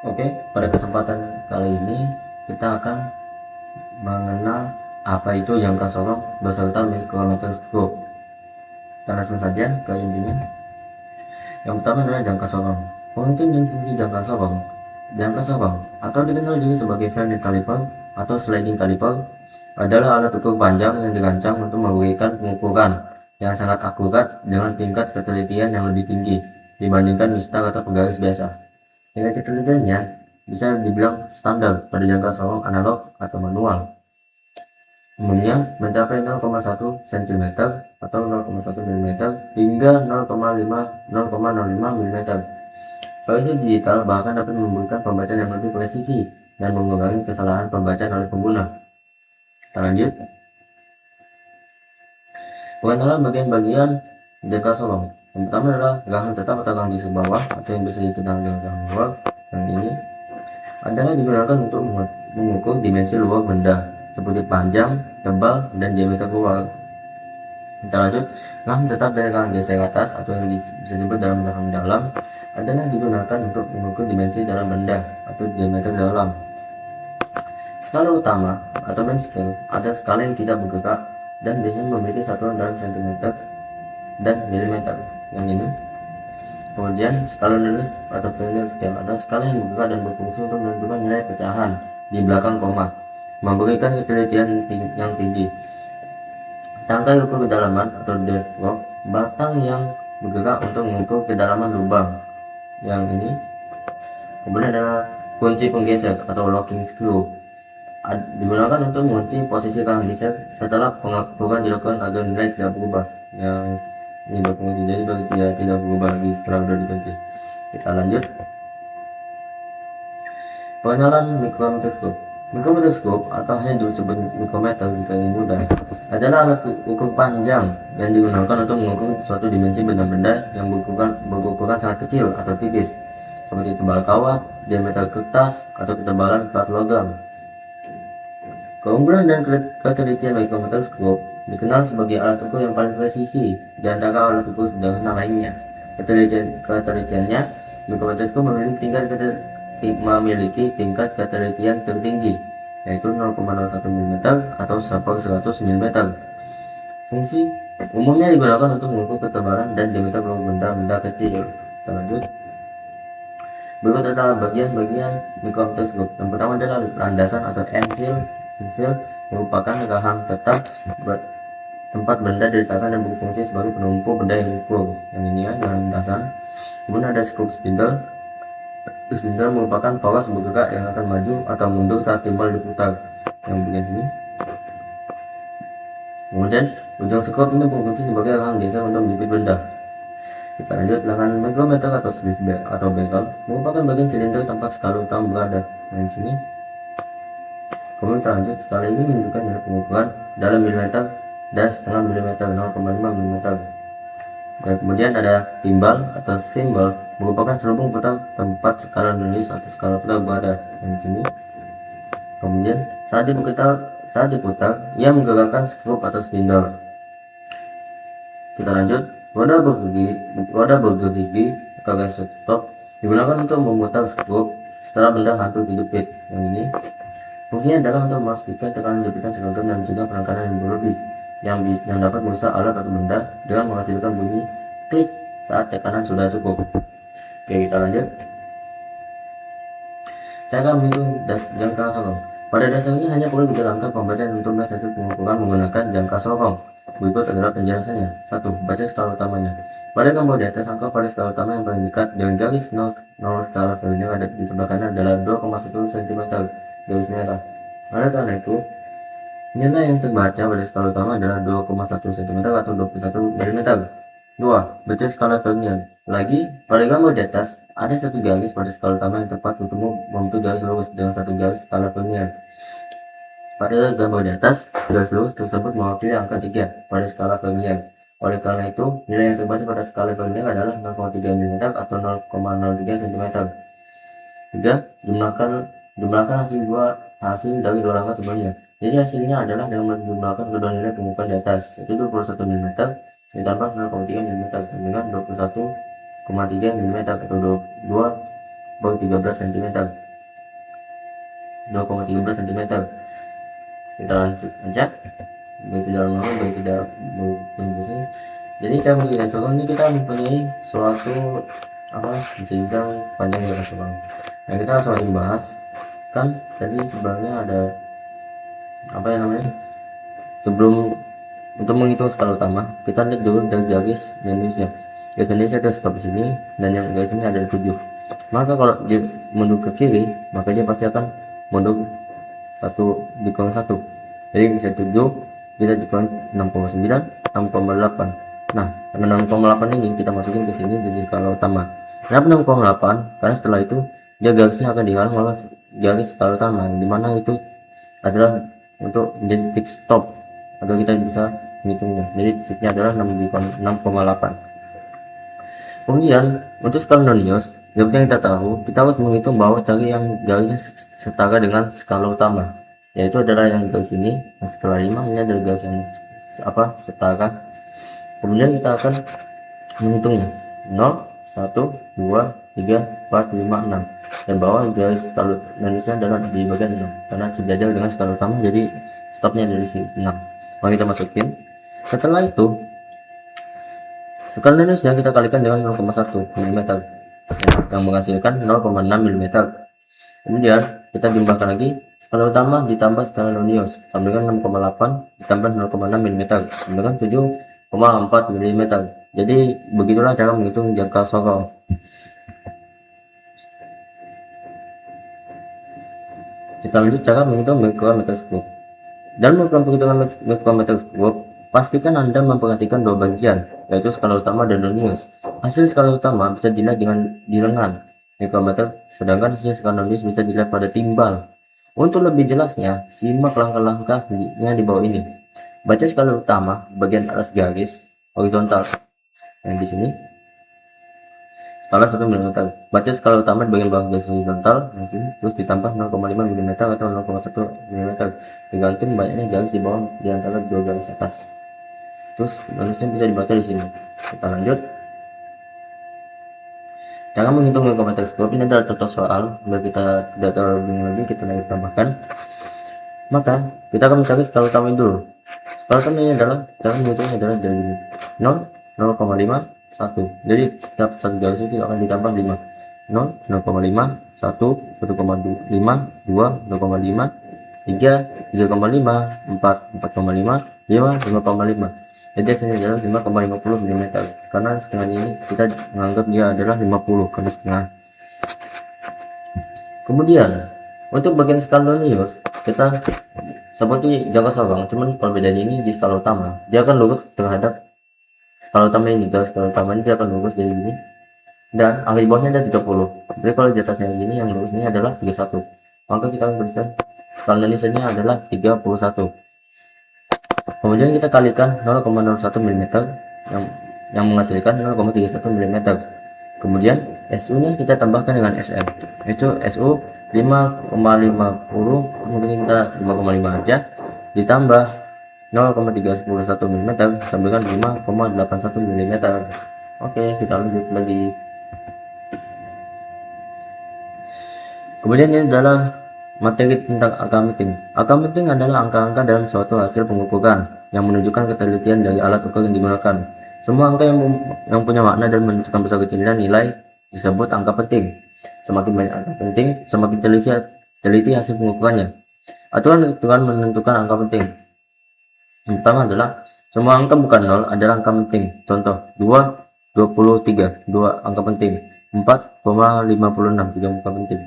Oke, pada kesempatan kali ini kita akan mengenal apa itu jangka sorong beserta mikrometeroskop. Kita langsung saja ke intinya. Yang pertama adalah jangka sorong. Pengertian dan fungsi jangka sorong. Jangka sorong atau dikenal juga sebagai Fresnel caliper atau sliding caliper adalah alat ukur panjang yang dirancang untuk memberikan pengukuran yang sangat akurat dengan tingkat ketelitian yang lebih tinggi dibandingkan mistar atau penggaris biasa. Tingkat ketelitiannya bisa dibilang standar pada jangka sorong analog atau manual. Umumnya mencapai 0,1 cm atau 0,1 mm hingga 0,05 mm. Variasi digital bahkan dapat memberikan pembacaan yang lebih presisi dan mengurangi kesalahan pembacaan oleh pengguna. Kita lanjut. Pengenalan bagian-bagian jangka sorong. Yang pertama adalah gagang tetap atau gagang di bawah atau yang bisa dikenal dengan gagang luar. Yang ini adalah digunakan untuk mengukur dimensi luar benda seperti panjang, tebal, dan diameter luar. Kita lanjut. Gagang tetap dari gagang geser atas atau yang bisa disebut dalam gagang dalam adalah digunakan untuk mengukur dimensi dalam benda atau diameter dalam. Skala utama atau main scale ada skala yang tidak bergerak dan biasanya memiliki satuan dalam cm dan milimeter. Yang ini. Kemudian skala nulis atau Fresnel scale adalah skala yang bergerak dan berfungsi untuk menentukan nilai pecahan di belakang koma, memberikan ketelitian yang tinggi. Tangkai ukur kedalaman atau depth probe, batang yang bergerak untuk mengukur kedalaman lubang. Yang ini. Kemudian adalah kunci penggeser atau locking screw, digunakan untuk mengunci posisi gagang geser setelah pengukuran dilakukan agar nilai tidak berubah. Yang ini berfungsi jadi bagi tidak berubah lagi setelah sudah dikunci. Kita lanjut. Pengenalan mikrometeroskop. Mikrometeroskop atau hanya disebut mikrometer jika ingin mudah adalah alat ukur panjang yang digunakan untuk mengukur suatu dimensi benda-benda yang berukuran sangat kecil atau tipis, seperti tebal kawat, diameter kertas, atau ketebalan plat logam. Keunggulan dan ketelitian mikrometeroskop dikenal sebagai alat ukur yang paling presisi di antara alat ukur sederhana lainnya. Ketelitiannya, mikrometeroskop memiliki tingkat ketelitian tertinggi, yaitu 0,01 mm atau 1/100 mm. Fungsi umumnya digunakan untuk mengukur ketebalan dan diameter benda-benda kecil. Kita lanjut. Berikut adalah bagian-bagian mikrometeroskop. Yang pertama adalah landasan atau anvil. Anvil merupakan gagang tetap tempat benda diletakkan dan berfungsi sebagai penumpu benda yang ukur. Yang ini ya, landasan. Kemudian ada scoop spindle. Spindle merupakan poros bergerak yang akan maju atau mundur saat timbal diputar. Yang bagian sini. Kemudian ujung scoop ini berfungsi sebagai gagang geser untuk menjepit benda. Kita lanjut. Lengan micrometer atau sleeve atau bezel merupakan bagian silinder tempat skala utama berada. Yang sini. Kemudian terlanjut, skala ini menunjukkan nilai pengukuran dalam milimeter dan setengah milimeter 0,5 mm. Dan kemudian ada timbal atau thimble merupakan selubung putar tempat skala nulis atau skala putar berada. Yang sini. Kemudian saat diputar ia menggerakkan skrup atau spindle. Kita lanjut. Wadah bergerigi atau stop digunakan untuk memutar skrup setelah benda hampir dijepit. Yang ini. Fungsinya adalah untuk memastikan tekanan jepitan seragam dan mencegah penekanan yang berlebih yang dapat merusak alat atau benda dengan menghasilkan bunyi klik saat tekanan sudah cukup. Oke, kita lanjut. Cara menghitung jangka sorong. Pada dasarnya hanya perlu dijalankan pembacaan untuk melihat hasil pengukuran menggunakan jangka sorong. Berikut adalah penjelasannya. 1. Baca skala utamanya. Pada gambar di atas, angka pada skala utama yang paling dekat dengan garis 0 skala Fresnel ada di sebelah kanan adalah 2,1 cm garis merah. Oleh karena itu, nilai yang terbaca pada skala utama adalah 2,1 cm atau 21 mm. 2. Baca skala Fresnel. Lagi, pada gambar di atas, ada satu garis pada skala utama yang tepat bertemu membentuk garis lurus dengan satu garis skala Fresnel. Pada gambar di atas, garis lurus tersebut mewakili angka 3 pada skala Fresnel. Oleh karena itu, nilai yang terbaca pada skala Fresnel adalah 0,3 mm atau 0,03 cm. 3. Jumlahkan hasil dari dua angka sebelumnya. Jadi hasilnya adalah dengan menjumlahkan kedua nilai pengukuran di atas, yaitu 21 mm ditambah 0,3 mm dengan 21,3 mm atau 2 bawah 13 cm, 2,13 cm. Kita lanjut aja, baik tidak normal baik tidak bersih. Jadi cara menjadi soal ini kita mempunyai suatu bisa dibilang panjang ya soal. Nah kita langsung bahas kan tadi sebenarnya ada sebelum untuk menghitung skala utama kita lihat dulu dari garis Indonesia. Garis Indonesia ada stop di sini dan yang garis ini ada 7. Maka kalau dia mundur ke kiri maka dia pasti akan mundur dikurang 1. Jadi bisa 7 bisa dikurang 6,9 6,8. Nah karena 6,8 ini kita masukin ke sini di skala utama. Kenapa 6,8? Karena setelah itu dia garisnya akan dihalang oleh garis skala utama yang dimana itu adalah untuk menjadi titik stop atau kita bisa menghitungnya. Jadi titiknya adalah 6,8. Kemudian untuk skala Nonius seperti yang kita tahu, kita harus menghitung bahwa cari yang garisnya setara dengan skala utama, yaitu adalah yang garis ini. Nah, setelah 5 ini adalah garis yang setara. Kemudian kita akan menghitungnya 0 1 2 3 4 5 6 dan bawah garis skala Indonesia adalah di bagian 6 karena sejajar dengan skala utama, jadi stopnya dari sini 6. Maka kita masukin. Setelah itu skala Indonesia kita kalikan dengan 0,1 mm yang menghasilkan 0,6 mm. Kemudian kita timbangkan lagi skala utama ditambah skala Nonius sama dengan 6,8 ditambah 0,6 mm sama dengan 7,4 mm. Jadi begitulah cara menghitung jangka Sorong. Kita lanjut cara menghitung mikrometer scope. Dalam melakukan perhitungan mikrometer scope, pastikan Anda memperhatikan dua bagian, yaitu skala utama dan Nonius. Hasil skala utama bisa dilihat di lengan mikrometer, sedangkan hasil skala Nonius bisa dilihat pada timbal. Untuk lebih jelasnya, simak langkah-langkahnya di bawah ini. Baca skala utama bagian atas garis horizontal yang di sini. Skala 1 mm. Baca skala utama di bagian bawah garis horizontal yang sini, terus ditambah 0,5 mm atau 0,1 mm, tergantung banyaknya garis di bawah di antara dua garis atas. Terus Noniusnya bisa dibaca di sini. Kita lanjut. Cara menghitung mikrometer scope ini adalah contoh soal, biar kita tidak terlalu bingung lagi, kita lagi tambahkan. Maka kita akan mencari skala utama dulu. Skala utama ini adalah cara menghitungnya adalah dari 0, 0,5, 1. Jadi setiap satu garis itu akan ditambah 5. 0, 0,5, 1, 1,5, 2, 0,5, 3, 3,5, 4, 4,5, 5, 5,5. Jadi hasilnya adalah 5,50 mm karena setengah ini kita menganggap dia adalah 50 karena setengah. Kemudian untuk bagian skala Nonius kita seperti jangka Sorong, cuman perbedaannya ini di skala utama dia akan lurus terhadap skala utama ini. Garis skala utama ini dia akan lurus jadi gini dan angka di bawahnya ada 30. Jadi kalau di atasnya gini yang lurus ini adalah 31, maka kita akan berikan skala Nonius ini adalah 31. Kemudian kita kalikan 0,01 mm yang menghasilkan 0,31 mm. Kemudian SU nya kita tambahkan dengan SM, itu SU 5,50, kemudian kita 5,5 aja ditambah 0,311 mm sampai dengan 5,81 mm. Oke, kita lanjut lagi. Kemudian ini adalah materi tentang angka meeting. Angka meeting adalah angka-angka dalam suatu hasil pengukuran yang menunjukkan ketelitian dari alat ukur yang digunakan. Semua angka yang punya makna dan menunjukkan besar kecilnya nilai disebut angka penting. Semakin banyak angka penting, semakin teliti hasil pengukurannya. Aturan menentukan angka penting. Yang pertama adalah semua angka bukan 0 adalah angka penting. Contoh 2, 23, 2 angka penting. 4,56, 3 angka penting.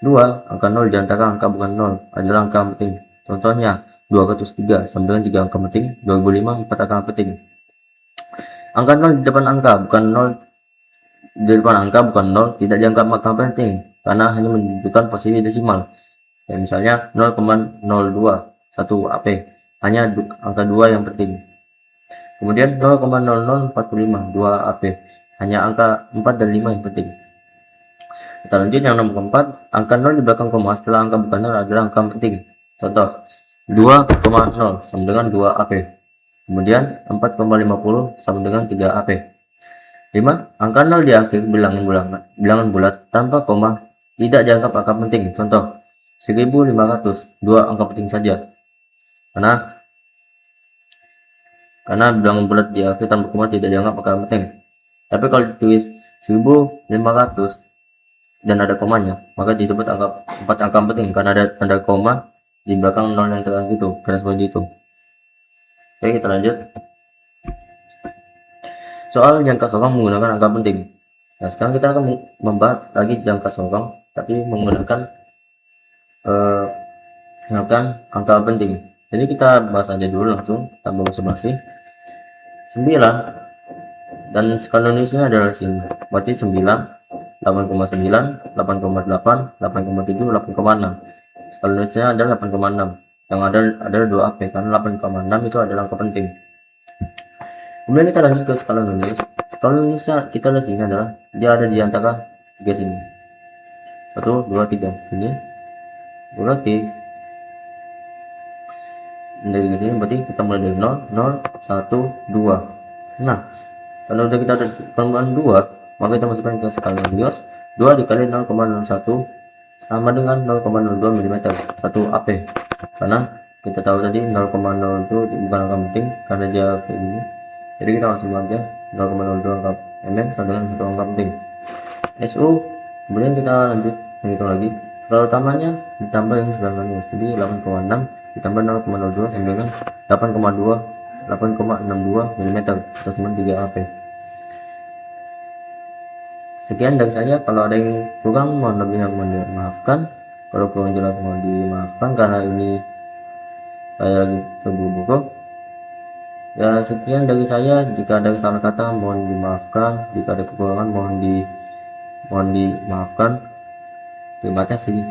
2. Angka 0 di antara angka bukan 0 adalah angka penting. Contohnya 203 sama dengan 3 angka penting, 2005 4 angka penting. Angka 0 di depan angka bukan 0 tidak dianggap angka penting karena hanya menunjukkan posisi desimal. Ya, misalnya 0,021 AP, hanya angka 2 yang penting. Kemudian 0,0045 2 AP, hanya angka 4 dan 5 yang penting. Kita lanjut yang nomor keempat, angka 0 di belakang koma setelah angka bukan 0 adalah angka penting. Contoh 2,0 sama dengan 2 AP. Kemudian 4,50 sama dengan 3 AP. 5. Angka 0 di akhir bilangan bulat tanpa koma tidak dianggap angka penting. Contoh 1500, 2 angka penting saja. Karena bilangan bulat di akhir tanpa koma tidak dianggap angka penting. Tapi kalau ditulis 1500 dan ada komanya, maka disebut 4 angka penting karena ada tanda koma di belakang 0 yang terakhir itu. Karena seperti itu. Oke, kita lanjut. Soal jangka sorong menggunakan angka penting. Nah, sekarang kita akan membahas lagi jangka sorong, tapi menggunakan angka penting. Jadi kita bahas aja dulu langsung tanpa basa-basi. 9 dan skala nulisnya adalah sini. Berarti 9, 8,9, 8,8, 8,7, 8,6. Skala nulisnya adalah 8,6. Yang ada 2 AP karena 8,6 itu adalah angka penting. Kemudian kita lanjut ke skala nulis. Skala nulisnya kita lihat sini adalah dia ada di antara 3 sini. 1, 2, 3 sini. Berarti dari sini berarti kita mulai dari 0, 0, 1, 2. Nah, kalau udah kita ada permulaan 2, maka kita masukkan ke skala nulis. 2 dikali 0,01 sama dengan 0,02 mm 1 AP. Karena kita tahu tadi 0,0 itu bukan angka penting karena dia kayak gini. Jadi kita langsung aja 0,02 angka mm sama dengan 1 angka penting. SU. Kemudian kita lanjut menghitung lagi. Skala utamanya ditambah yang skala nulis. Jadi 8,6 ditambah 0,02 sama dengan 8,62 mm atau sama 3 AP. Sekian dari saya. Kalau ada yang kurang mohon lebih yang mohon dimaafkan. Kalau kurang jelas mohon dimaafkan karena ini saya lagi terburu-buru. Ya, sekian dari saya. Jika ada salah kata mohon dimaafkan, jika ada kekurangan mohon dimaafkan. Terima kasih.